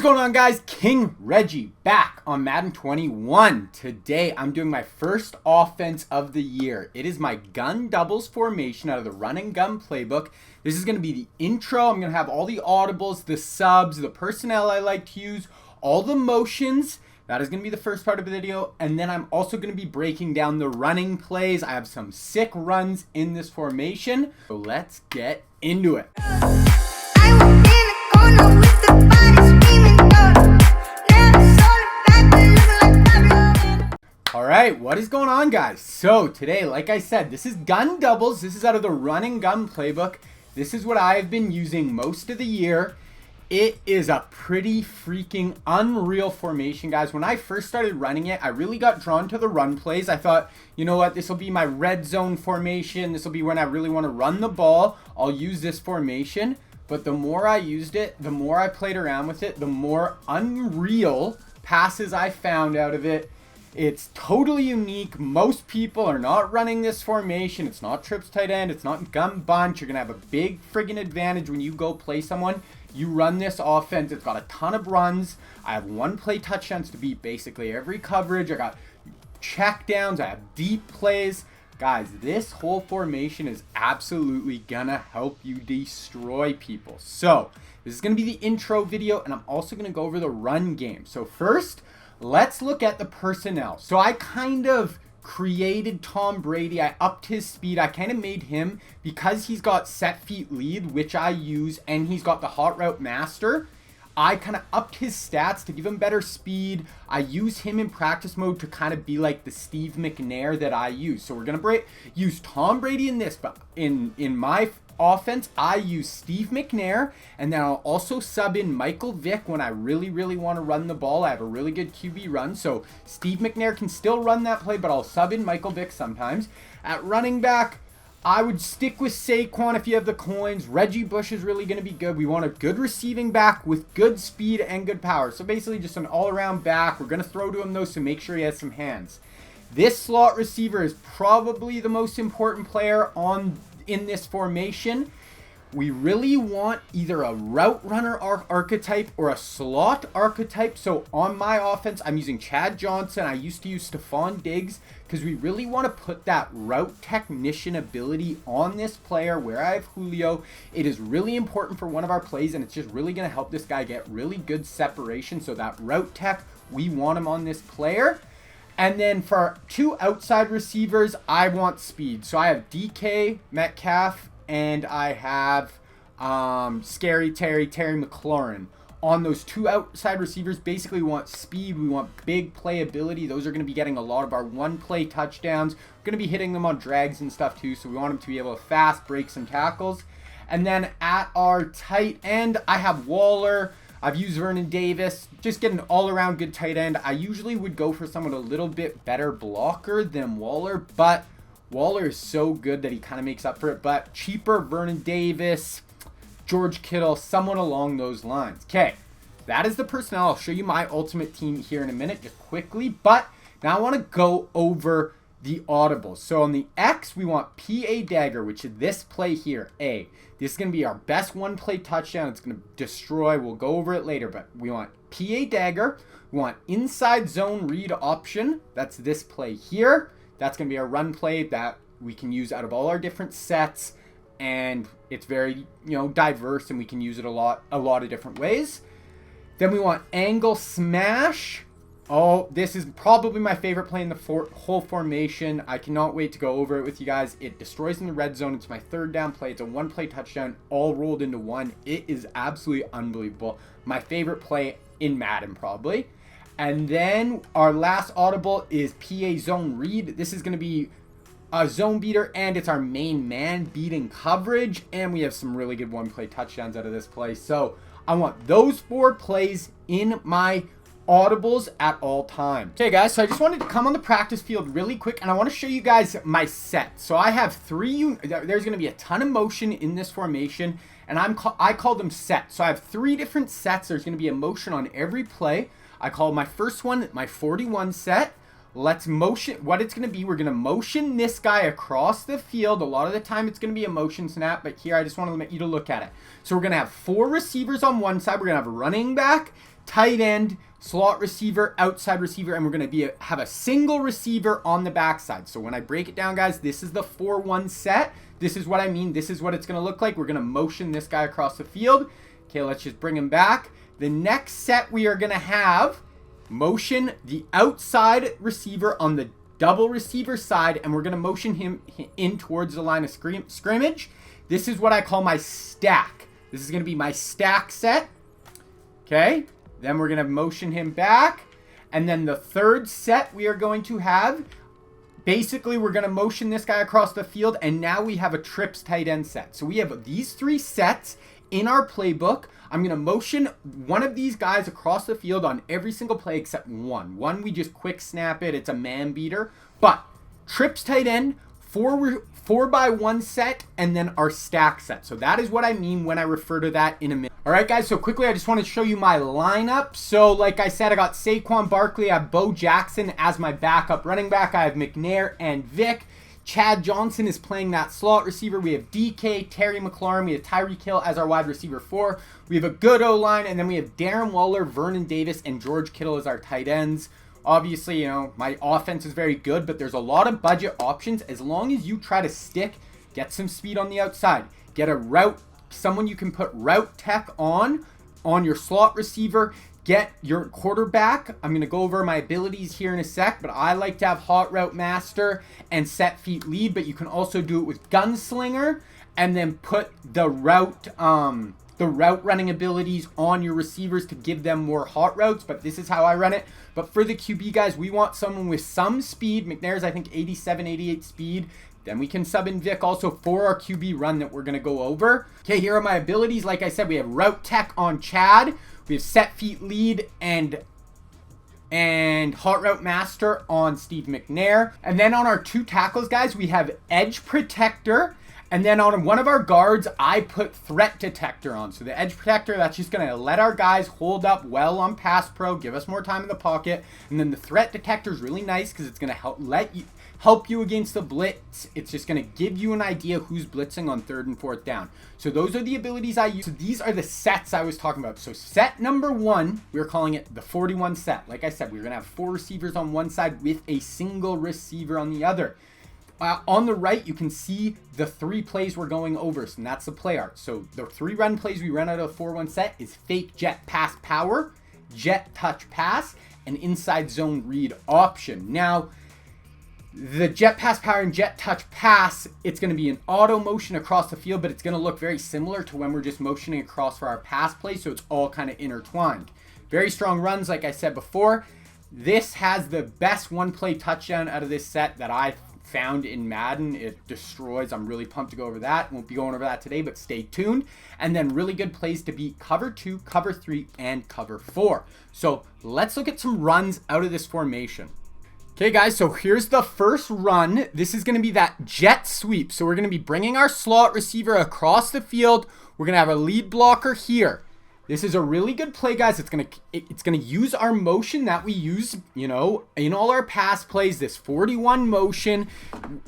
going on, guys? King Reggie back on Madden 21. Today I'm doing my first offense of the year. It is my gun doubles formation out of the run and gun playbook. This is going to be the intro. I'm going to have all the audibles, the subs, the personnel I like to use, all the motions. That is going to be the first part of the video. And then I'm also going to be breaking down the running plays. I have some sick runs in this formation. So let's get into it. Alright, what is going on, guys? So today, like I said, this is gun doubles. This is out of the run and gun playbook. This is what I've been using most of the year. It is a pretty freaking unreal formation, guys. When I first started running it, I really got drawn to the run plays. I thought, you know what, this will be my red zone formation. This will be when I really want to run the ball. I'll use this formation. But the more I used it, the more I played around with it, the more unreal passes I found out of it. It's totally unique. Most people are not running this formation. It's not trips tight end. It's not gun bunch. You're going to have a big friggin' advantage when you go play someone. You run this offense. It's got a ton of runs. I have one play touchdowns to beat basically every coverage. I got check downs. I have deep plays. Guys, this whole formation is absolutely going to help you destroy people. So this is going to be the intro video, and I'm also going to go over the run game. So first, let's look at the personnel. So I kind of created Tom Brady. I upped his speed. I kind of made him, because he's got set feet lead, which I use, and he's got the hot route master. I kind of upped his stats to give him better speed. I use him in practice mode to kind of be like the Steve McNair that I use. So we're going to use Tom Brady in this, but in my offense, I use Steve McNair, and then I'll also sub in Michael Vick when I really want to run the ball. I have a really good QB run, so Steve McNair can still run that play, but I'll sub in Michael Vick sometimes. At running back, I would stick with Saquon if you have the coins. Reggie Bush is really going to be good. We want a good receiving back with good speed and good power. So basically just an all-around back. We're going to throw to him, though, so make sure he has some hands. This slot receiver is probably the most important player in this formation. We really want either a route runner archetype or a slot archetype. So on my offense, I'm using Chad Johnson. I used to use Stephon Diggs because we really want to put that route technician ability on this player where I have Julio. It is really important for one of our plays, and it's just really going to help this guy get really good separation. So that route tech, we want him on this player. And then for our two outside receivers, I want speed. So I have DK Metcalf, and I have Terry McLaurin. On those two outside receivers, basically we want speed. We want big playability. Those are going to be getting a lot of our one-play touchdowns. We're going to be hitting them on drags and stuff too, so we want them to be able to fast break some tackles. And then at our tight end, I have Waller. I've used Vernon Davis, just get an all-around good tight end. I usually would go for someone a little bit better blocker than Waller, but Waller is so good that he kind of makes up for it. But cheaper, Vernon Davis, George Kittle, someone along those lines. Okay, that is the personnel. I'll show you my ultimate team here in a minute, just quickly. But now I want to go over the audibles. So on the X, we want PA Dagger, which is this play here, A. This is going to be our best one-play touchdown. It's going to destroy. We'll go over it later, but we want PA Dagger. We want inside zone read option. That's this play here. That's going to be our run play that we can use out of all our different sets, and it's very, diverse, and we can use it a lot of different ways. Then we want angle smash. Oh, this is probably my favorite play in the whole formation. I cannot wait to go over it with you guys. It destroys in the red zone. It's my third down play. It's a one-play touchdown, all rolled into one. It is absolutely unbelievable. My favorite play in Madden, probably. And then our last audible is PA zone read. This is going to be a zone beater, and it's our main man beating coverage. And we have some really good one-play touchdowns out of this play. So I want those four plays in my audibles at all times. Okay, guys, so I just wanted to come on the practice field really quick, and I want to show you guys my set. So I have there's going to be a ton of motion in this formation, and I call them sets. So I have three different sets. There's going to be a motion on every play. I call my first one my 41 set. Let's motion. What it's going to be, we're going to motion this guy across the field. A lot of the time it's going to be a motion snap, but here I just want to let you to look at it. So we're going to have four receivers on one side. We're going to have a running back, tight end, slot receiver, outside receiver, and we're going to have a single receiver on the backside. So when I break it down, guys, this is the 4-1 set. This is what I mean. This is what it's going to look like. We're going to motion this guy across the field. Okay, let's just bring him back. The next set we are going to have motion the outside receiver on the double receiver side, and we're going to motion him in towards the line of scrimmage. This is what I call my stack. This is going to be my stack set. Okay, then we're going to motion him back. And then the third set we are going to have, basically we're going to motion this guy across the field, and now we have a trips tight end set. So we have these 3 sets in our playbook. I'm going to motion one of these guys across the field on every single play except one. One, we just quick snap it. It's a man beater. But trips tight end, 4x1 set, and then our stack set. So that is what I mean when I refer to that in a minute. All right, guys, so quickly, I just want to show you my lineup. So like I said, I got Saquon Barkley. I have Bo Jackson as my backup running back. I have McNair and Vic. Chad Johnson is playing that slot receiver. We have DK, Terry McLaurin. We have Tyreek Hill as our wide receiver 4. We have a good O-line, and then we have Darren Waller, Vernon Davis, and George Kittle as our tight ends. Obviously, you know, my offense is very good, but there's a lot of budget options. As long as you try to get some speed on the outside, get a route, someone you can put route tech on your slot receiver, get your quarterback. I'm going to go over my abilities here in a sec, but I like to have hot route master and set feet lead, but you can also do it with gunslinger and then put the route running abilities on your receivers to give them more hot routes, but this is how I run it. But for the QB, guys, we want someone with some speed. McNair's, I think, 87, 88 speed. Then we can sub in Vic also for our QB run that we're going to go over. Okay, here are my abilities. Like I said, we have route tech on Chad. We have set feet lead and hot route master on Steve McNair. And then on our 2 tackles, guys, we have edge protector. And then on one of our guards, I put threat detector on. So the edge protector, that's just going to let our guys hold up well on pass pro, give us more time in the pocket. And then the threat detector is really nice because it's going to help you against the blitz. It's just going to give you an idea who's blitzing on 3rd and 4th down. So those are the abilities I use. So these are the sets I was talking about. So set number 1, we're calling it the 41 set. Like I said, we're going to have 4 receivers on one side with a single receiver on the other. On the right, you can see the 3 plays we're going over, and that's the play art. So the 3 run plays we run out of the 4-1 set is fake jet pass power, jet touch pass, and inside zone read option. Now, the jet pass power and jet touch pass, it's going to be an auto motion across the field, but it's going to look very similar to when we're just motioning across for our pass play, so it's all kind of intertwined. Very strong runs, like I said before. This has the best one-play touchdown out of this set that I've found in Madden. It destroys. I'm really pumped to go over that. Won't be going over that today, but stay tuned. And then really good plays to beat cover 2, cover 3, and cover 4. So let's look at some runs out of this formation. Okay, guys, so here's the first run. This is going to be that jet sweep. So we're going to be bringing our slot receiver across the field. We're going to have a lead blocker here. This is a really good play, guys. It's gonna use our motion that we use, you know, in all our pass plays, this 41 motion.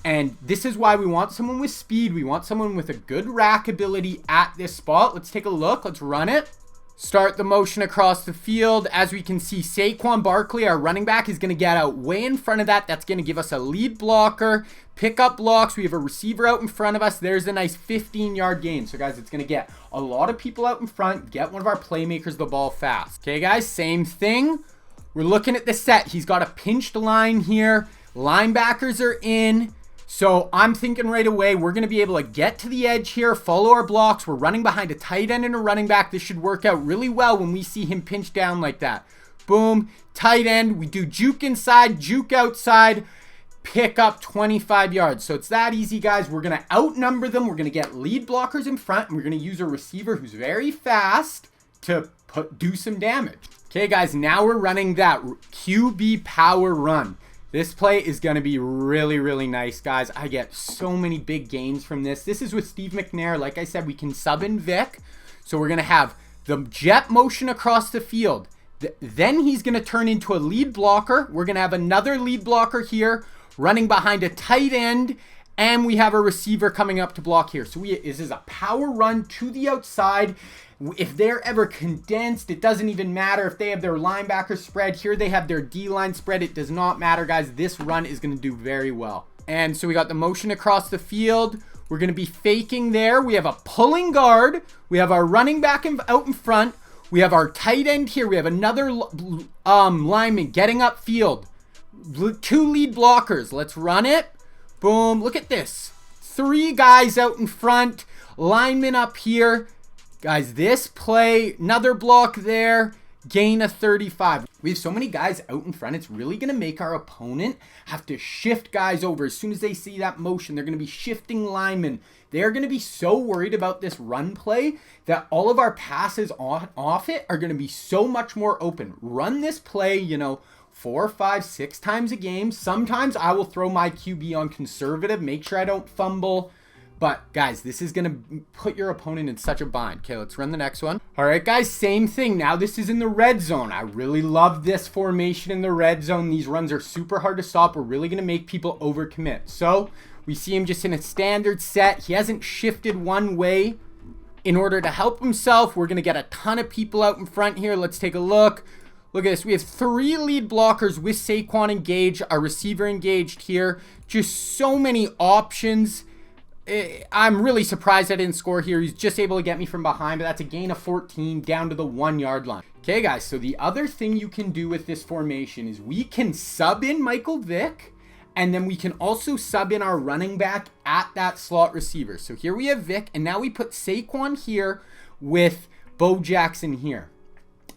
And this is why we want someone with speed. We want someone with a good rack ability at this spot. Let's take a look. Let's run it. Start the motion across the field. As we can see, Saquon Barkley, our running back, is going to get out way in front of that. That's going to give us a lead blocker. Pick up blocks. We have a receiver out in front of us. There's a nice 15-yard gain. So, guys, it's going to get a lot of people out in front. Get one of our playmakers the ball fast. Okay, guys, same thing. We're looking at the set. He's got a pinched line here. Linebackers are in. So I'm thinking right away, we're going to be able to get to the edge here, follow our blocks. We're running behind a tight end and a running back. This should work out really well when we see him pinch down like that. Boom, tight end. We do juke inside, juke outside, pick up 25 yards. So it's that easy, guys. We're going to outnumber them. We're going to get lead blockers in front, and we're going to use a receiver who's very fast to do some damage. Okay, guys, now we're running that QB power run. This play is going to be really, really nice, guys. I get so many big gains from this. This is with Steve McNair. Like I said, we can sub in Vic. So we're going to have the jet motion across the field. Then he's going to turn into a lead blocker. We're going to have another lead blocker here running behind a tight end And we have a receiver coming up to block here. So this is a power run to the outside. If they're ever condensed, it doesn't even matter. If they have their linebacker spread, here they have their D-line spread. It does not matter, guys. This run is going to do very well. And so we got the motion across the field. We're going to be faking there. We have a pulling guard. We have our running back out in front. We have our tight end here. We have another lineman getting upfield. 2 lead blockers. Let's run it. Boom. Look at this. 3 guys out in front. Lineman up here. Guys, this play, another block there. Gain of 35. We have so many guys out in front. It's really going to make our opponent have to shift guys over. As soon as they see that motion, they're going to be shifting linemen. They're going to be so worried about this run play that all of our passes off it are going to be so much more open. Run this play, 4, 5, 6 times a game. Sometimes I will throw my QB on conservative, make sure I don't fumble. But guys, this is going to put your opponent in such a bind. Okay, let's run the next one. All right, guys, same thing. Now this is in the red zone. I really love this formation in the red zone. These runs are super hard to stop. We're really going to make people overcommit. So we see him just in a standard set. He hasn't shifted one way in order to help himself. We're going to get a ton of people out in front here. Let's take a look. Look at this. We have 3 lead blockers with Saquon engaged, our receiver engaged here. Just so many options. I'm really surprised I didn't score here. He's just able to get me from behind, but that's a gain of 14 down to the 1-yard line. Okay, guys, so the other thing you can do with this formation is we can sub in Michael Vick, and then we can also sub in our running back at that slot receiver. So here we have Vick, and now we put Saquon here with Bo Jackson here.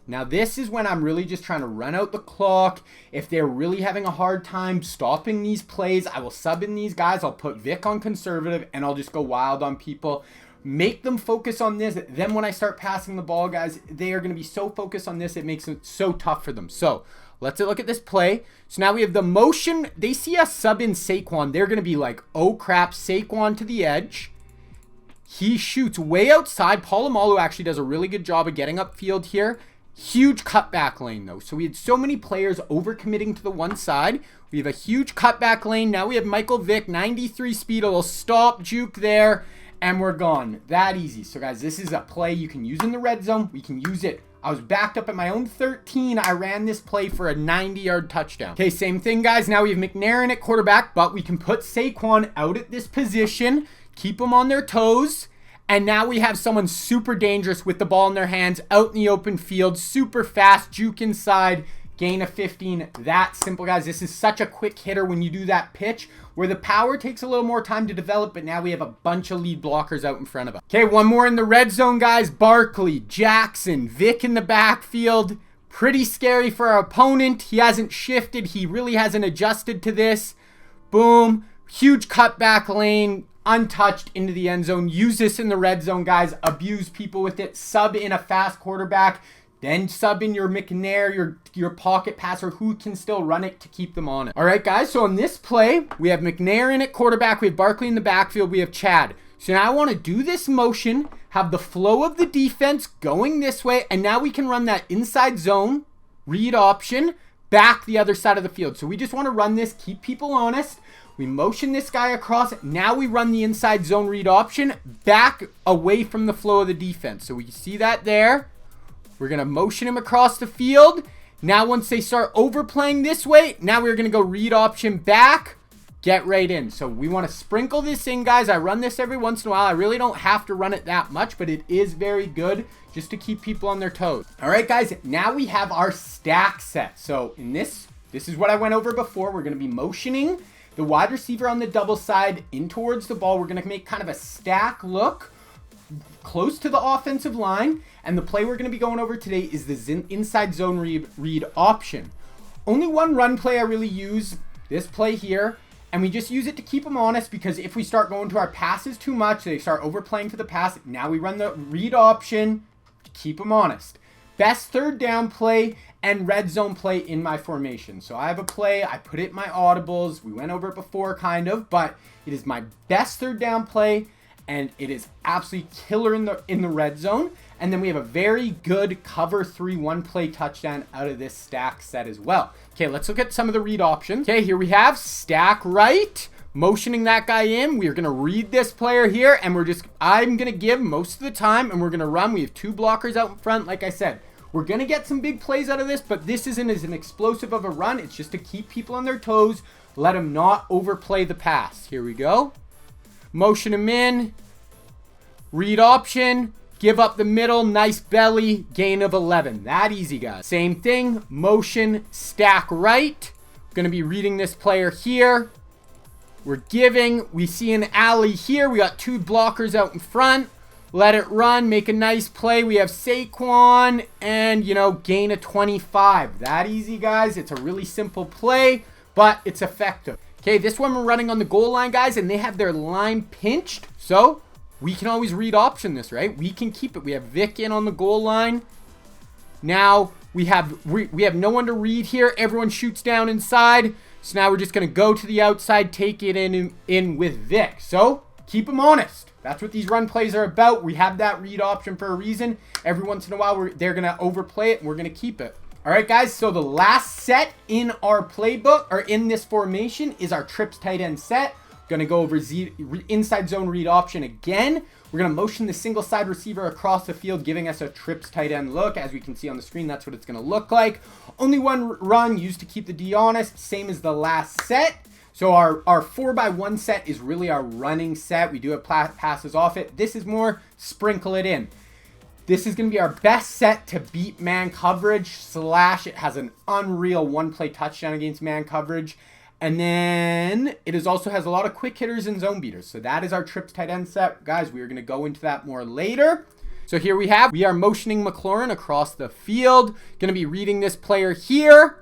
Now this is when I'm really just trying to run out the clock. If they're really having a hard time stopping these plays, I will sub in these guys. I'll put Vic on conservative and I'll just go wild on people. Make them focus on this. Then when I start passing the ball, guys, they are going to be so focused on this, it makes it so tough for them. So let's look at this play. So now we have the motion. They see us sub in Saquon. They're going to be like, oh crap, Saquon to the edge. He shoots way outside. Polamalu actually does a really good job of getting upfield here. Huge cutback lane though. So we had so many players overcommitting to the one side. We have a huge cutback lane. Now we have Michael Vick, 93 speed. A little stop juke there. And we're gone. That easy. So guys, this is a play you can use in the red zone. We can use it. I was backed up at my own 13. I ran this play for a 90-yard touchdown. Okay, same thing, guys. Now we have McNairn at quarterback, but we can put Saquon out at this position, keep them on their toes. And now we have someone super dangerous with the ball in their hands out in the open field, super fast, juke inside, gain of 15. That simple, guys. This is such a quick hitter when you do that pitch where the power takes a little more time to develop, but now we have a bunch of lead blockers out in front of us. Okay, one more in the red zone, guys. Barkley, Jackson, Vic in the backfield. Pretty scary for our opponent. He hasn't shifted. He really hasn't adjusted to this. Boom. Huge cutback lane. Untouched into the end zone. Use this in the red zone, guys. Abuse people with it. Sub in a fast quarterback. Then sub in your McNair, your pocket passer who can still run it to keep them on it. All right, guys. So in this play, we have McNair in at quarterback. We have Barkley in the backfield. We have Chad. So now I want to do this motion, have the flow of the defense going this way, and now we can run that inside zone read option back the other side of the field. So we just want to run this, keep people honest. We motion this guy across. Now we run the inside zone read option back away from the flow of the defense. So we can see that there. We're going to motion him across the field. Now once they start overplaying this way, now we're going to go read option back, get right in. So we want to sprinkle this in, guys. I run this every once in a while. I really don't have to run it that much, but it is very good just to keep people on their toes. All right, guys, now we have our stack set. So in this is what I went over before. We're going to be motioning the wide receiver on the double side in towards the ball. We're going to make kind of a stack look close to the offensive line. And the play we're going to be going over today is the inside zone read option. Only one run play I really use, this play here. And we just use it to keep them honest, because if we start going to our passes too much, they start overplaying for the pass. Now we run the read option to keep them honest. Best third down play and red zone play in my formation. So I have a play, I put it in my audibles. We went over it before kind of, but it is my best third down play, and it is absolutely killer in the red zone. And then we have a very good cover 3 one play touchdown out of this stack set as well. Okay, let's look at some of the read options. Okay, here we have stack right, motioning that guy in. We're going to read this player here, and I'm going to give most of the time, and we're going to run. We have 2 blockers out in front. Like I said, we're going to get some big plays out of this, but this isn't as an explosive of a run. It's just to keep people on their toes, let them not overplay the pass. Here we go. Motion him in. Read option. Give up the middle. Nice belly. Gain of 11. That easy, guys. Same thing. Motion. Stack right. Going to be reading this player here. We're giving. We see an alley here. We got 2 blockers out in front. Let it run. Make a nice play. We have Saquon. And, you know, gain of 25. That easy, guys. It's a really simple play, but it's effective. Okay, this one we're running on the goal line, guys, and they have their line pinched. So we can always read option this, right? We can keep it. We have Vic in on the goal line. Now we have no one to read here. Everyone shoots down inside. So now we're just going to go to the outside, take it in with Vic. So keep them honest. That's what these run plays are about. We have that read option for a reason. Every once in a while, they're going to overplay it, and we're going to keep it. All right, guys, so the last set in our playbook, or in this formation, is our trips tight end set. Going to go over inside zone read option again. We're going to motion the single side receiver across the field, giving us a trips tight end look. As we can see on the screen, that's what it's going to look like. Only one run used to keep the D honest, same as the last set. So our 4x1 set is really our running set. We do have passes off it. This is more sprinkle it in. This is going to be our best set to beat man coverage / it has an unreal 1-play touchdown against man coverage. And then it also has a lot of quick hitters and zone beaters. So that is our trips tight end set. Guys, we are going to go into that more later. So here we are motioning McLaurin across the field. Going to be reading this player here.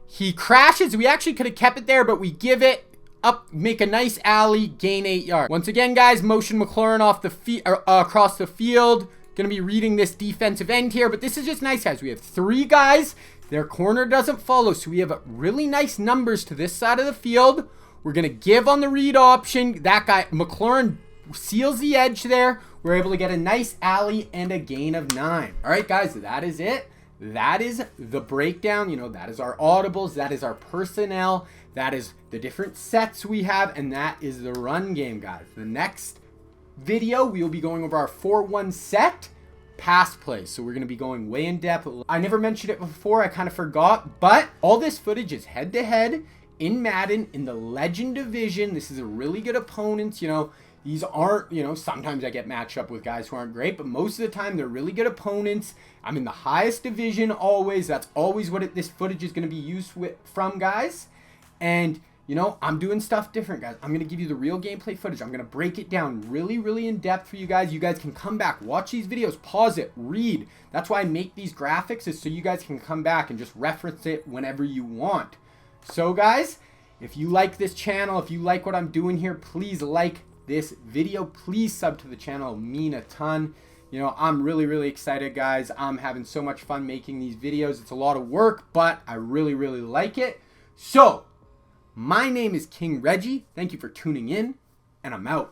He crashes. We actually could have kept it there, but we give it up, make a nice alley, gain 8 yards. Once again, guys, motion McLaurin off the across the field. Going to be reading this defensive end here, but this is just nice, guys. We have 3 guys. Their corner doesn't follow, so we have really nice numbers to this side of the field. We're going to give on the read option. That guy, McLaurin, seals the edge there. We're able to get a nice alley and a gain of 9. All right, guys, that is it. That is the breakdown. You know, that is our audibles. That is our personnel. That is the different sets we have, and that is the run game, guys. The next video, we will be going over our 4-1 set pass plays. So we're going to be going way in depth. I never mentioned it before. I kind of forgot, but all this footage is head-to-head in Madden in the Legend Division. This is a really good opponent. You know, these aren't, you know, sometimes I get matched up with guys who aren't great, but most of the time they're really good opponents. I'm in the highest division always. That's always what this footage is going to be used from, guys. And, you know, I'm doing stuff different, guys. I'm going to give you the real gameplay footage. I'm going to break it down really, really in depth for you guys. You guys can come back, watch these videos, pause it, read. That's why I make these graphics, is so you guys can come back and just reference it whenever you want. So, guys, if you like this channel, if you like what I'm doing here, please like this video. Please sub to the channel. It'll mean a ton. You know, I'm really, really excited, guys. I'm having so much fun making these videos. It's a lot of work, but I really, really like it. So, my name is King Reggie. Thank you for tuning in, and I'm out.